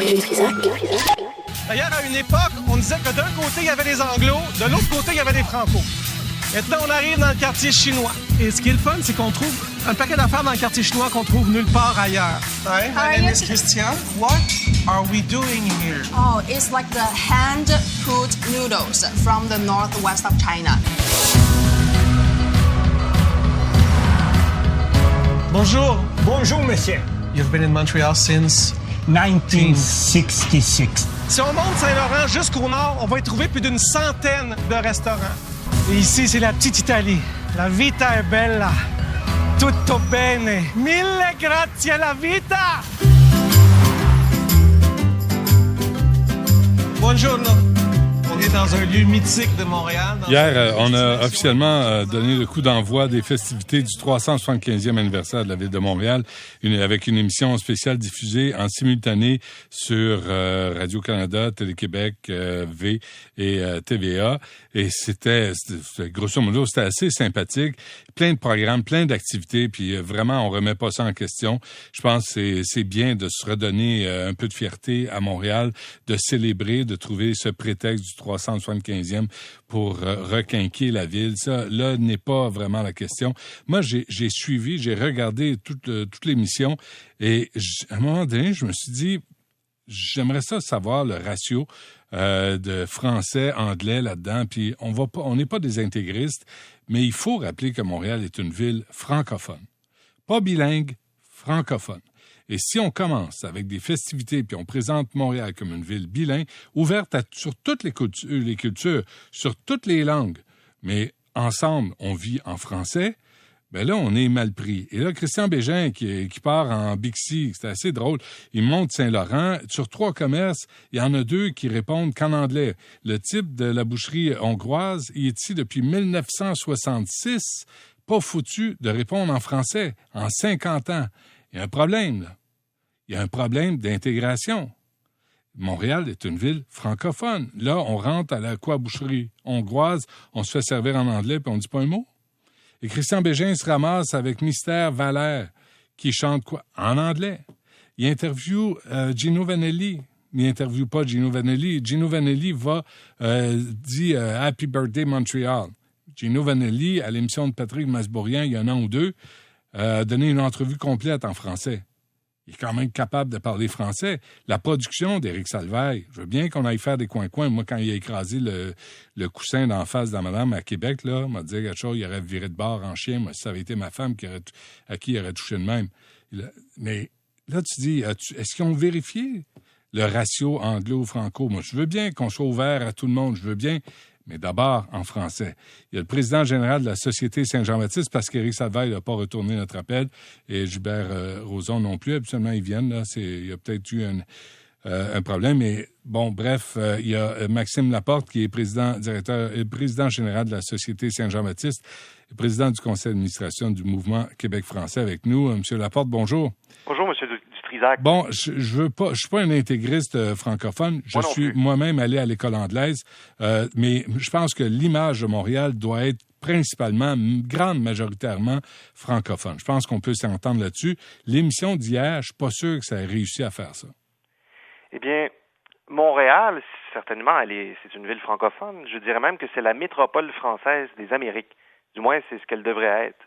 Le Trisac. D'ailleurs, à une époque, on disait que d'un côté, il y avait les Anglos, de l'autre côté, il y avait les Franco. Maintenant, on arrive dans le quartier chinois. Et ce qui est le fun, c'est qu'on trouve un paquet d'affaires dans le quartier chinois qu'on trouve nulle part ailleurs. Hi, my name is Christian. What are we doing here? Oh, it's like the hand-pulled noodles from the northwest of China. Bonjour. Bonjour, monsieur. You've been in Montreal since 1966. Si on monte Saint-Laurent jusqu'au nord, on va y trouver plus d'une centaine de restaurants. Et ici, c'est la petite Italie. La vita è bella. Tutto bene. Mille grazie alla vita. Buongiorno. On est dans un lieu mythique de Montréal. Hier, on a officiellement donné le coup d'envoi des festivités du 375e anniversaire de la Ville de Montréal, avec une émission spéciale diffusée en simultané sur Radio-Canada, Télé-Québec, V et TVA. Et c'était, grosso modo, c'était assez sympathique. Plein de programmes, plein d'activités, puis vraiment, on remet pas ça en question. Je pense que c'est bien de se redonner un peu de fierté à Montréal, de célébrer, de trouver ce prétexte du 375e pour requinquer la ville. Ça, là, n'est pas vraiment la question. Moi, j'ai suivi, j'ai regardé toute l'émission et à un moment donné, je me suis dit, j'aimerais ça savoir le ratio de français, anglais là-dedans. Puis on n'est pas des intégristes, mais il faut rappeler que Montréal est une ville francophone. Pas bilingue, francophone. Et si on commence avec des festivités, puis on présente Montréal comme une ville bilingue, ouverte sur toutes les cultures, sur toutes les langues, mais ensemble, on vit en français, ben là, on est mal pris. Et là, Christian Bégin, qui part en Bixi, c'était assez drôle, il monte Saint-Laurent. Sur 3 commerces, il y en a 2 qui répondent qu'en anglais. Le type de la boucherie hongroise, il est ici depuis 1966, pas foutu de répondre en français, en 50 ans. Il y a un problème, là. Il y a un problème d'intégration. Montréal est une ville francophone. Là, on rentre à la boucherie hongroise, on se fait servir en anglais, puis on dit pas un mot. Et Christian Bégin se ramasse avec Mystère Valère, qui chante quoi? En anglais. Il interviewe Gino Vanelli. Il n'interviewe pas Gino Vanelli. Gino Vanelli dit Happy Birthday Montreal. Gino Vanelli, à l'émission de Patrick Masbourian, il y a un an ou deux, a donné une entrevue complète en français. Il est quand même capable de parler français. La production d'Éric Salvaille, je veux bien qu'on aille faire des coins-coins. Moi, quand il a écrasé le coussin d'en face de la madame à Québec, là, m'a dit quelque chose, il aurait viré de bord en chien. Moi, ça avait été ma femme à qui il aurait touché de même. Mais là, tu dis, est-ce qu'ils ont vérifié le ratio anglo-franco? Moi, je veux bien qu'on soit ouvert à tout le monde, je veux bien, mais d'abord en français. Il y a le président général de la Société Saint-Jean-Baptiste, parce qu'Éric Salvaille n'a pas retourné notre appel, et Gilbert Rozon non plus. Habituellement, ils viennent. Là. Il y a peut-être eu un problème. Mais bon, bref, il y a Maxime Laporte, qui est président général de la Société Saint-Jean-Baptiste, et président du conseil d'administration du Mouvement Québec français avec nous. Monsieur Laporte, bonjour. Bonjour, Monsieur Dutrisac. Bon, je suis pas un intégriste francophone. Je suis moi-même allé à l'école anglaise, mais je pense que l'image de Montréal doit être principalement, grande majoritairement francophone. Je pense qu'on peut s'entendre là-dessus. L'émission d'hier, je suis pas sûr que ça ait réussi à faire ça. Eh bien, Montréal, certainement, c'est une ville francophone. Je dirais même que c'est la métropole française des Amériques. Du moins, c'est ce qu'elle devrait être.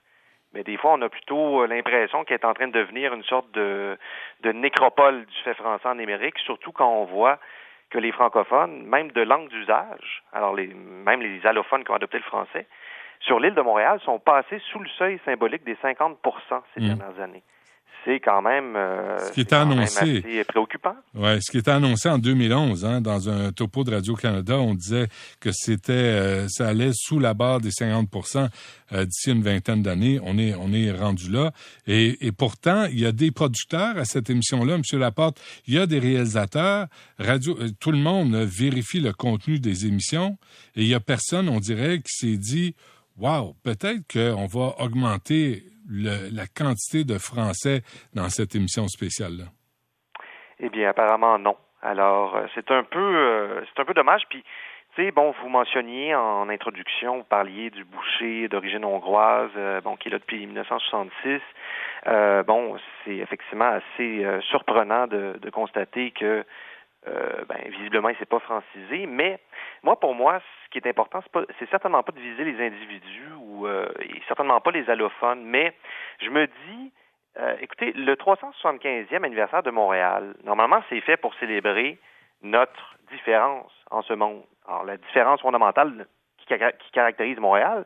Mais des fois, on a plutôt l'impression qu'elle est en train de devenir une sorte de nécropole du fait français en Amérique, surtout quand on voit que les francophones, même de langue d'usage, alors même les allophones qui ont adopté le français, sur l'île de Montréal, sont passés sous le seuil symbolique des 50% ces dernières années. C'est quand même, ce qui était annoncé, assez préoccupant. Ouais, ce qui était annoncé en 2011, dans un topo de Radio-Canada, on disait que ça allait sous la barre des 50% d'ici une vingtaine d'années. On est rendu là. Et pourtant, il y a des producteurs à cette émission-là, M. Laporte. Il y a des réalisateurs. Tout le monde vérifie le contenu des émissions. Et il y a personne, on dirait, qui s'est dit « Wow, peut-être qu'on va augmenter la quantité de Français dans cette émission spéciale-là. » Eh bien, apparemment, non. Alors, c'est un peu dommage. Puis, Tu sais, bon, vous mentionniez en introduction, vous parliez du boucher d'origine hongroise, qui est là depuis 1966. C'est effectivement assez surprenant de constater que visiblement, il s'est pas francisé. Mais pour moi, ce qui est important, c'est certainement pas de viser les individus et certainement pas les allophones. Mais je me dis, écoutez, le 375e anniversaire de Montréal, normalement, c'est fait pour célébrer notre différence en ce monde. Alors, la différence fondamentale qui caractérise Montréal,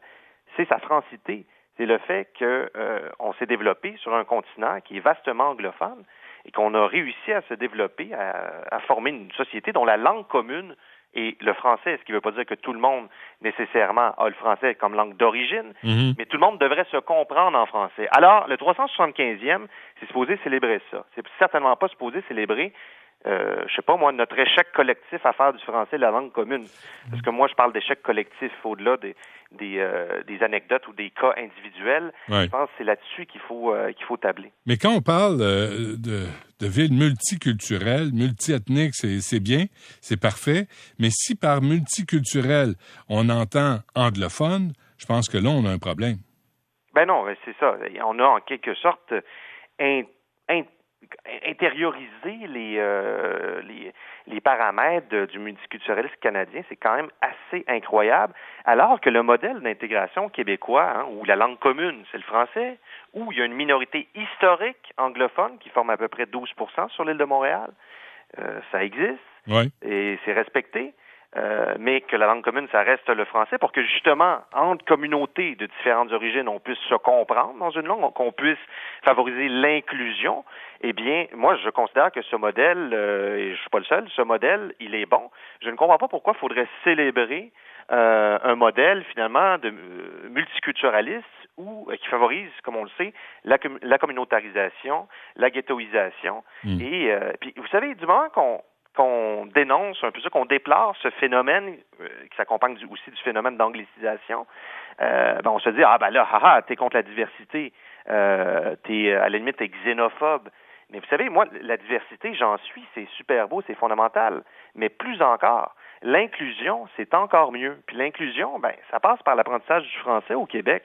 c'est sa francité. C'est le fait qu'on s'est développé sur un continent qui est vastement anglophone et qu'on a réussi à se développer, à former une société dont la langue commune est le français, ce qui ne veut pas dire que tout le monde nécessairement a le français comme langue d'origine, mais tout le monde devrait se comprendre en français. Alors, le 375e, c'est supposé célébrer ça. C'est certainement pas supposé célébrer notre échec collectif à faire du français la langue commune. Parce que moi, je parle d'échec collectif au-delà des anecdotes ou des cas individuels. Ouais. Je pense que c'est là-dessus qu'il faut tabler. Mais quand on parle de villes multiculturelles, multiethniques, c'est bien, c'est parfait. Mais si par multiculturel, on entend anglophone, je pense que là, on a un problème. Ben non, c'est ça. On a en quelque sorte intérioriser les paramètres du multiculturalisme canadien, c'est quand même assez incroyable, alors que le modèle d'intégration québécois, où la langue commune, c'est le français, où il y a une minorité historique anglophone qui forme à peu près 12% sur l'île de Montréal, ça existe, et c'est respecté. Mais que la langue commune, ça reste le français, pour que justement, entre communautés de différentes origines, on puisse se comprendre dans une langue, qu'on puisse favoriser l'inclusion. Eh bien, moi, je considère que ce modèle, et je suis pas le seul, ce modèle, il est bon. Je ne comprends pas pourquoi il faudrait célébrer un modèle, finalement, de multiculturaliste qui favorise, comme on le sait, la communautarisation, la ghettoisation. Et puis, vous savez, du moment qu'on dénonce un peu ça, qu'on déplore ce phénomène qui s'accompagne aussi du phénomène d'anglicisation, on se dit, t'es contre la diversité, à la limite, t'es xénophobe. Mais vous savez, moi, la diversité, j'en suis, c'est super beau, c'est fondamental. Mais plus encore, l'inclusion, c'est encore mieux. Puis l'inclusion, ça passe par l'apprentissage du français au Québec.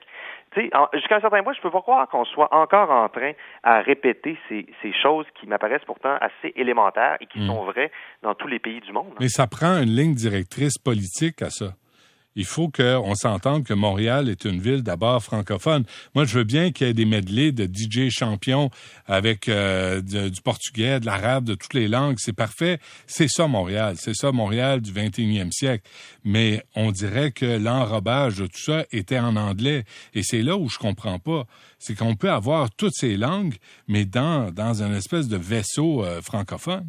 Jusqu'à un certain point, je peux pas croire qu'on soit encore en train à répéter ces choses qui m'apparaissent pourtant assez élémentaires et qui sont vraies dans tous les pays du monde. Mais ça prend une ligne directrice politique à ça. Il faut qu'on s'entende que Montréal est une ville d'abord francophone. Moi, je veux bien qu'il y ait des medleys de DJ champions avec du portugais, de l'arabe, de toutes les langues. C'est parfait. C'est ça, Montréal. C'est ça, Montréal du 21e siècle. Mais on dirait que l'enrobage de tout ça était en anglais. Et c'est là où je comprends pas. C'est qu'on peut avoir toutes ces langues, mais dans une espèce de vaisseau francophone.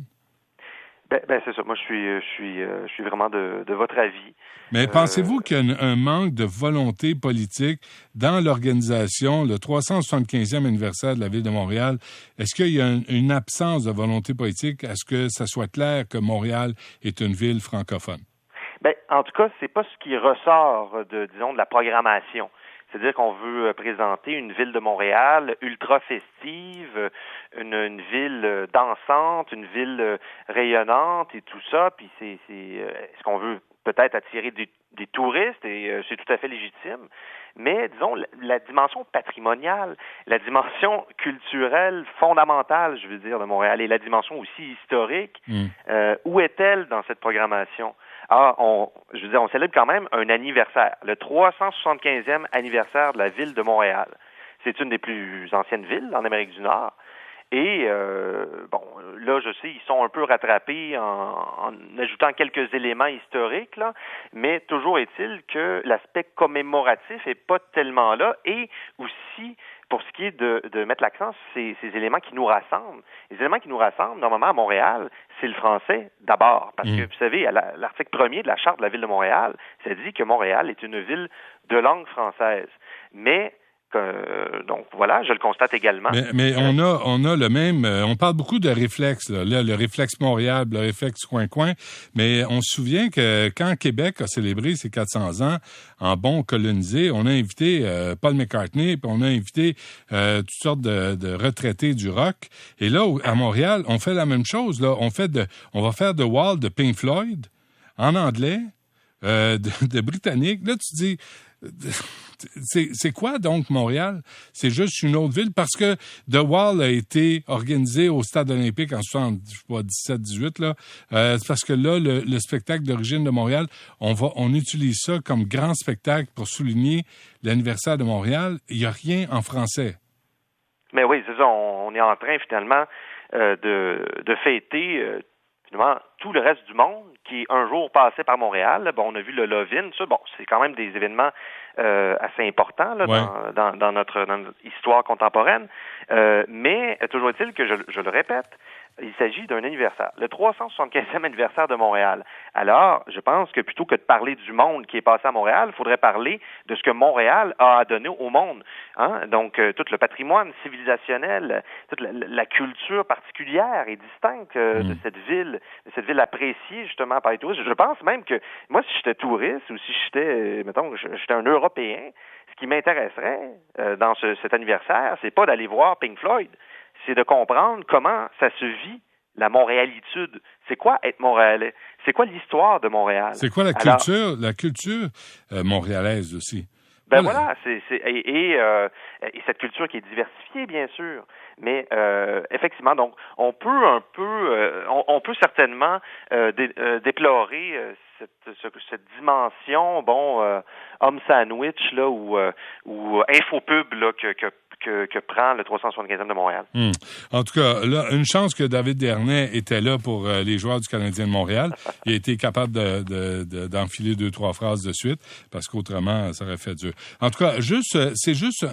C'est ça. Moi, je suis vraiment de votre avis. Mais pensez-vous qu'il y a un manque de volonté politique dans l'organisation, le 375e anniversaire de la Ville de Montréal? Est-ce qu'il y a une absence de volonté politique à ce que ça soit clair que Montréal est une ville francophone? En tout cas, c'est pas ce qui ressort de la programmation. C'est-à-dire qu'on veut présenter une ville de Montréal ultra festive, une ville dansante, une ville rayonnante et tout ça. Puis est-ce qu'on veut peut-être attirer des touristes et c'est tout à fait légitime. Mais disons la dimension patrimoniale, la dimension culturelle fondamentale, je veux dire, de Montréal et la dimension aussi historique, où est-elle dans cette programmation? On célèbre quand même un anniversaire, le 375e anniversaire de la ville de Montréal. C'est une des plus anciennes villes en Amérique du Nord. Et, là, je sais, ils sont un peu rattrapés en ajoutant quelques éléments historiques, là, mais toujours est-il que l'aspect commémoratif est pas tellement là. Et aussi, pour ce qui est de mettre l'accent sur ces éléments qui nous rassemblent. Les éléments qui nous rassemblent, normalement, à Montréal, c'est le français d'abord. Parce que, vous savez, à l'article 1er de la Charte de la Ville de Montréal, ça dit que Montréal est une ville de langue française. Mais donc voilà, je le constate également. Mais on a le même. On parle beaucoup de réflexe, là, le réflexe Montréal, le réflexe coin-coin. Mais on se souvient que quand Québec a célébré ses 400 ans en bon colonisé, on a invité Paul McCartney, puis on a invité toutes sortes de retraités du rock. Et là, à Montréal, on fait la même chose. Là, on va faire The Wall de Pink Floyd en anglais. de Britanniques. Là, tu dis, c'est quoi donc Montréal? C'est juste une autre ville? Parce que The Wall a été organisé au Stade olympique en 17-18, là. C'est parce que là, le spectacle d'origine de Montréal, on utilise ça comme grand spectacle pour souligner l'anniversaire de Montréal. Il n'y a rien en français. Mais oui, c'est ça. On est en train, finalement, de fêter finalement tout le reste du monde qui un jour passait par Montréal. Bon, on a vu le Love-In, ça. Bon, c'est quand même des événements assez importants là, ouais. dans notre histoire contemporaine. Mais toujours est-il que, je le répète, il s'agit d'un anniversaire, le 375e anniversaire de Montréal. Alors, je pense que plutôt que de parler du monde qui est passé à Montréal, il faudrait parler de ce que Montréal a à donner au monde. Hein? Donc, tout le patrimoine civilisationnel, toute la culture particulière et distincte de cette ville appréciée justement par les touristes. Je pense même que moi, si j'étais touriste ou si j'étais, mettons, j'étais un Européen, ce qui m'intéresserait dans cet anniversaire, c'est pas d'aller voir Pink Floyd. C'est de comprendre comment ça se vit, la montréalitude. C'est quoi être montréalais? C'est quoi l'histoire de Montréal? C'est quoi la culture montréalaise aussi? Ben voilà, et cette culture qui est diversifiée, bien sûr. Mais effectivement, donc on peut certainement déplorer cette dimension, homme sandwich là ou infopub là que prend le 375e de Montréal. En tout cas, là, une chance que David Dernay était là pour les joueurs du Canadien de Montréal. Il a été capable d'enfiler 2-3 phrases de suite, parce qu'autrement, ça aurait fait dur. En tout cas, c'est juste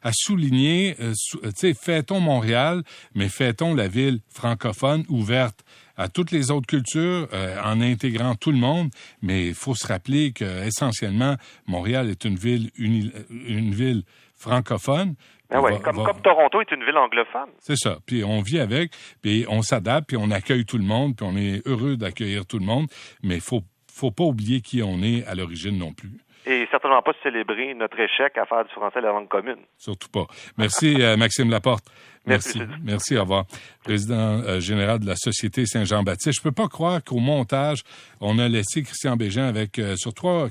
à souligner, tu sais, fêtons Montréal, mais fêtons la ville francophone ouverte à toutes les autres cultures, en intégrant tout le monde. Mais il faut se rappeler que essentiellement, Montréal est une ville francophone. Ah ouais, comme Toronto est une ville anglophone. C'est ça. Puis on vit avec, puis on s'adapte, puis on accueille tout le monde, puis on est heureux d'accueillir tout le monde. Mais faut pas oublier qui on est à l'origine non plus. Et certainement pas célébrer notre échec à faire du français la langue commune. Surtout pas. Merci, Maxime Laporte. Merci. Merci, au revoir. Président général de la Société Saint-Jean-Baptiste. Je peux pas croire qu'au montage, on a laissé Christian Bégin avec, sur 3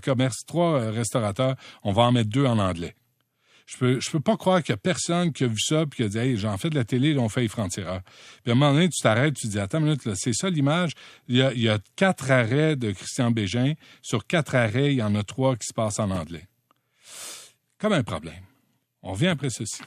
restaurateurs, on va en mettre 2 en anglais. Je peux pas croire qu'il y a personne qui a vu ça puis qui a dit « Hey, j'en fais de la télé, là, on fait les francs-tireurs. » Puis à un moment donné, tu t'arrêtes, tu dis « Attends une minute, là, c'est ça l'image? » Il y a 4 arrêts de Christian Bégin. Sur 4 arrêts, il y en a 3 qui se passent en anglais. Comme un problème. On revient après ceci.